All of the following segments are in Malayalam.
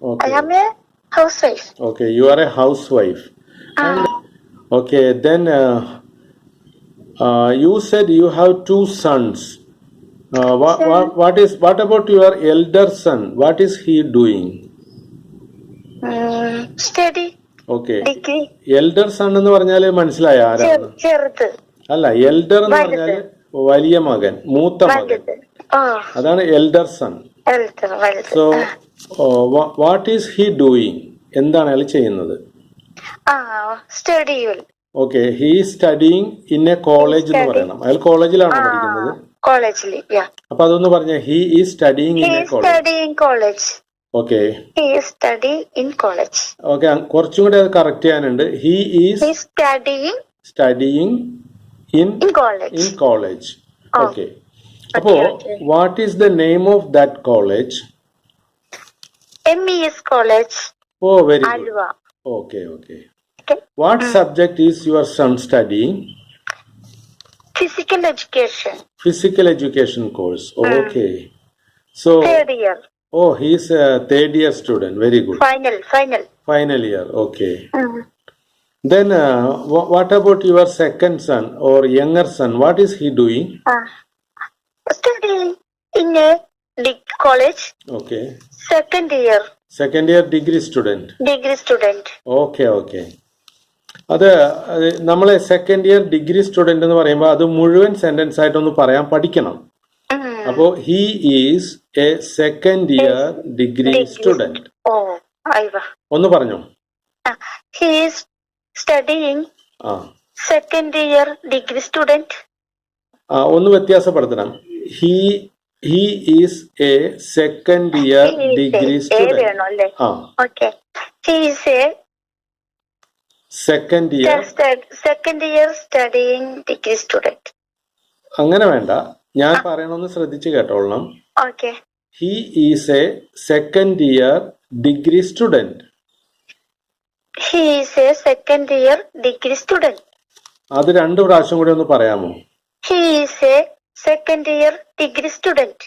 Okay. I am a housewife. Okay, you are a housewife. And okay, then you said you have two sons. What about your elder son? What is he doing? Study. Okay. Degree. Elder son എന്ന് പറഞ്ഞാല് മനസ്സിലായ ആരാണ്? ചെറുത്. അല്ല, എൽഡർ എന്ന് പറഞ്ഞാല് വലിയ മകൻ, മൂത്ത മകൻ. അതാണ് elder son. So what is he doing? എന്താണ് അയാൾ ചെയ്യുന്നത്? Okay, he studying in a college എന്ന് പറയണം. അയാൾ കോളേജിലാണോ പഠിക്കുന്നത്? കോളേജിൽ. അപ്പൊ അതൊന്ന് പറഞ്ഞ, he is studying in a college. Okay, study in college. Okay, കുറച്ചും കൂടെ അത് കറക്റ്റ് ചെയ്യാനുണ്ട്. He is studying in college. Okay, അപ്പോ what is the name of that college? MES college. ഓ, very good. Okay, okay. What subject is your son studying? Physical education. Physical education course. Okay. So third year. Oh, he is a third year student. Very good. Final year. Okay. Then what about your second son or younger son? What is he doing? Studying in a college. Okay. Second year degree student. Okay, okay. അത് നമ്മളെ സെക്കൻഡ് ഇയർ ഡിഗ്രി സ്റ്റുഡന്റ് എന്ന് പറയുമ്പോൾ അത് മുഴുവൻ സെന്റൻസ് ആയിട്ടൊന്ന് പറയാൻ പഠിക്കണം. അപ്പോ he is a second year degree student. ഒന്ന് പറഞ്ഞോ. He is studying second year degree student. ഒന്ന് വ്യത്യാസപ്പെടുത്തണം. He is a second year degree student. Okay, he is a second year studying degree student. അങ്ങനെ വേണ്ട, ഞാൻ പറയണമെന്ന് ശ്രദ്ധിച്ച് കേട്ടോളണം. Okay, he is a second year degree student. He is a second year degree student. അത് രണ്ടു പ്രാവശ്യം കൂടി ഒന്ന് പറയാമോ? He is a second year degree student.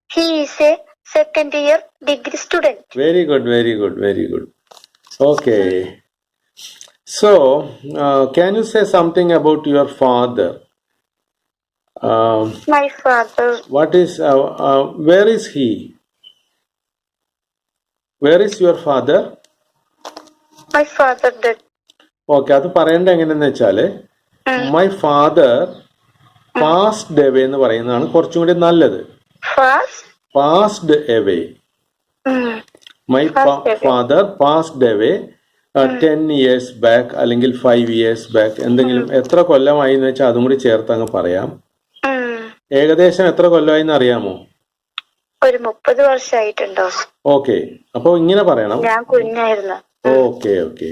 He is a second year degree student. Very good, very good, very good. Okay. So, can you say something about your father? My father. What is? Where is he? Where is your father? My father dead. Okay, അത് പറയേണ്ട എങ്ങനെയെന്ന് വെച്ചാല് my father passed away എന്ന് പറയുന്നതാണ് കുറച്ചും കൂടി നല്ലത്. Passed away. My father passed away 10 years back അല്ലെങ്കിൽ 5 years back. എന്തെങ്കിലും എത്ര കൊല്ലമായി എന്ന് വെച്ചാൽ അതും കൂടി ചേർത്ത് അങ്ങ് പറയാം. ഏകദേശം എത്ര കൊല്ലമായി എന്ന് അറിയാമോ? ഒരു 30 വർഷമായിട്ടുണ്ടോ? ഓക്കെ, അപ്പൊ ഇങ്ങനെ പറയണം. ഞാൻ കുഞ്ഞായിരുന്നു. Okay, okay.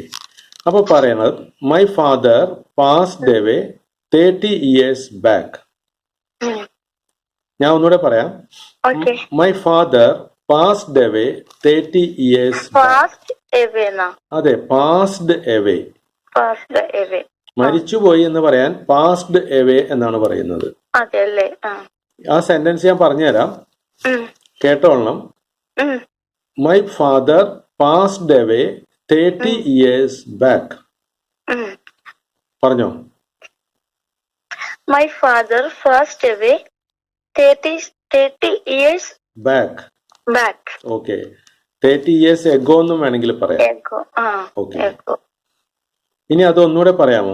അപ്പൊ പറയണത് my father passed away 30 years back. ഞാൻ ഒന്നുകൂടെ പറയാം. My father passed away 30 years back. അതെ, പാസ്ഡ് അവേ. മരിച്ചുപോയി എന്ന് പറയാൻ പാസ്ഡ് അവേ എന്നാണ് പറയുന്നത്. ആ സെന്റൻസ് ഞാൻ പറഞ്ഞുതരാം, കേട്ടോളണം. My father passed away 30 years back. പറഞ്ഞോ. My father passed away 30 years back. Okay, 30 years ago എന്നും വേണമെങ്കിൽ പറയാം. ഓക്കെ, ഇനി അതൊന്നുകൂടെ പറയാമോ?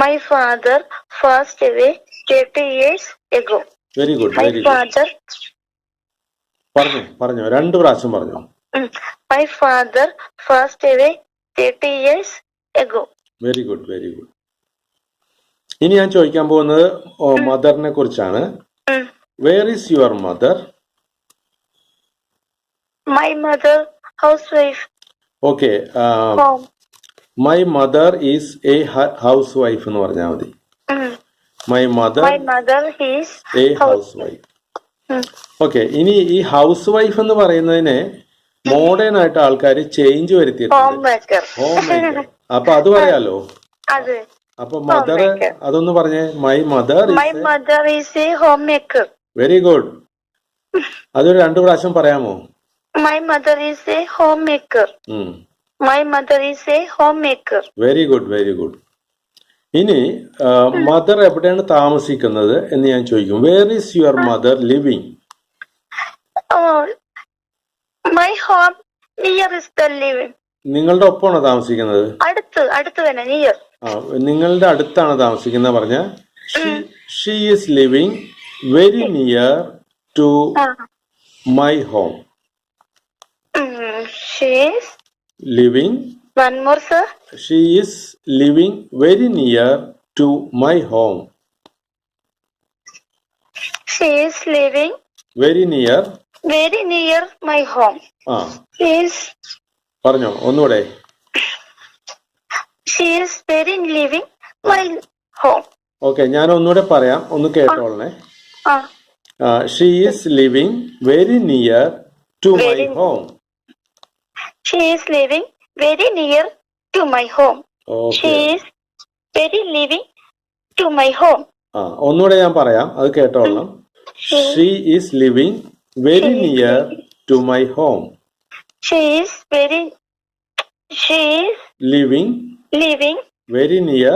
My father passed away 30 years ago. Very good, very good. പറഞ്ഞോ, രണ്ടു പ്രാവശ്യം പറഞ്ഞോ. My father passed away 30 years ago. Very good, very good. ഇനി ഞാൻ ചോദിക്കാൻ പോകുന്നത് മദറിനെ കുറിച്ചാണ്. Where is your mother? My mother, housewife. Okay. My mother is a housewife എന്ന് പറഞ്ഞാൽ മതി. My mother is a housewife. Okay, ഇനി ഈ ഹൗസ് വൈഫ് എന്ന് പറയുന്നതിനെ മോഡേൺ ആയിട്ട് ആൾക്കാർ ചേഞ്ച് വരുത്തിയിട്ടുണ്ട്. Home maker. അപ്പൊ അത് പറയാലോ. അപ്പൊ മദർ അതൊന്ന് പറഞ്ഞേ. My mother is A home maker. Very good. അതൊരു രണ്ടു പ്രാവശ്യം പറയാമോ? My mother is a homemaker. My mother is a homemaker. Very good, very good. ഇനി മദർ എവിടെയാണ് താമസിക്കുന്നത് എന്ന് ഞാൻ ചോദിക്കും. Where is your mother living? Oh, my home near is the living. നിങ്ങളുടെ ഒപ്പമാണോ താമസിക്കുന്നത്? അടുത്ത് തന്നെ, നിയർ. നിങ്ങളുടെ അടുത്താണ് താമസിക്കുന്ന പറഞ്ഞ she is living very near to my home. She is living. One more, sir. She is living very near to my home. She is living very near my home. She is പറഞ്ഞോ ഒന്നുകൂടെ. She is very living my home. Okay, ഞാൻ ഒന്നുകൂടെ പറയാം, ഒന്ന് കേട്ടോളണേ. She is living very near to my home. She is living very near to my home. Okay. She is very living to my home. ഒന്നുകൂടെ ഞാൻ പറയാം, അത് കേട്ടോളണം. She is living very near to my home. She is living very near